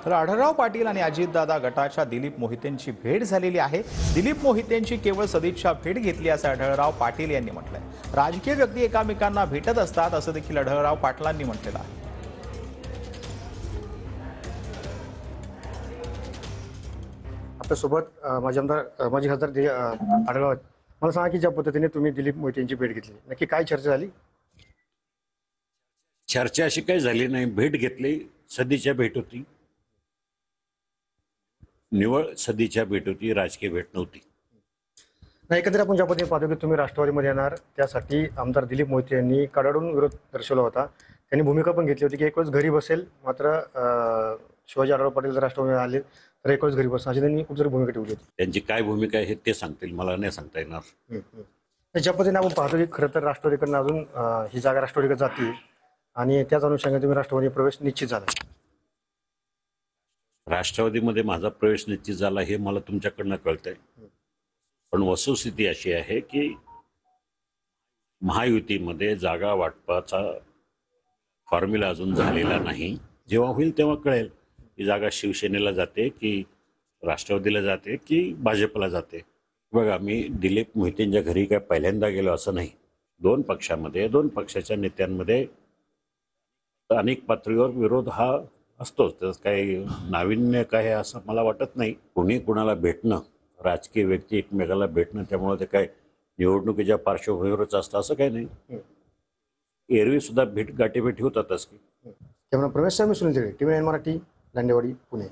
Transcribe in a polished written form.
तर आढळराव पाटील आणि अजितदादा गटाच्या दिलीप मोहितेंची भेट झालेली आहे। दिलीप मोहितेंची केवळ सदिच्छा भेट घेतली असं आढळराव पाटील यांनी म्हटलंय। राजकीय व्यक्ती एकामेकांना भेटत असतात असं देखील आढळराव पाटलांनी म्हटलेलं आहे। आपल्यासोबत माजी खासदार आढळराव आहेत। मला सांगा की ज्या पद्धतीने तुम्ही दिलीप मोहितेंची भेट घेतली, नक्की काय चर्चा झाली? चर्चा अशी काही झाली नाही, भेट घेतली, सदिच्छा भेट होती, निवळ सदिच्छा भेट होती, राजकीय भेट नव्हती। नाही, एकंदरीत आपण ज्या पद्धतीने पाहतो की तुम्ही राष्ट्रवादीमध्ये येणार, त्यासाठी आमदार दिलीप मोहिते यांनी कडाडून विरोध दर्शवला होता। त्यांनी भूमिका पण घेतली होती की एक वेळेस घरी बसेल, मात्र शिवाजी आढळराव पाटील जर राष्ट्रवादीमध्ये आले तर एक वेळेस घरी बसेल, अशी त्यांनी कुठेतरी भूमिका ठेवली होती। त्यांची काय भूमिका आहे ते सांगतील, मला नाही सांगता येणार। ज्या पद्धतीने आपण पाहतो की खरं तर राष्ट्रवादीकडनं अजून ही जागा राष्ट्रवादीकडे जाते आणि त्याच अनुषंगाने तुम्ही राष्ट्रवादी प्रवेश निश्चित झाला। राष्ट्रवादीमध्ये माझा प्रवेश निश्चित झाला हे मला तुमच्याकडनं कळतंय, पण वस्तुस्थिती अशी आहे की महायुतीमध्ये जागा वाटपाचा फॉर्म्युला अजून झालेला नाही। जेव्हा होईल तेव्हा कळेल की जागा शिवसेनेला जाते की राष्ट्रवादीला जाते की भाजपला जाते। बघा, मी दिलीप मोहितेंच्या घरी काय पहिल्यांदा गेलो असं नाही। दोन पक्षामध्ये, दोन पक्षाच्या नेत्यांमध्ये अनेक पातळीवर विरोध हा असतोच, त्यात काही नाविन्य काय आहे असं मला वाटत नाही। कोणी कुणाला भेटणं, राजकीय व्यक्ती एकमेकाला भेटणं, त्यामुळे ते काय निवडणुकीच्या पार्श्वभूमीवरच असतं असं काही नाही। एरवी सुद्धा गाठीभेटी होतातच की। त्यामुळे प्रवेश सुनील टीव्ही 9 मराठी, दांडेवाडी, पुणे।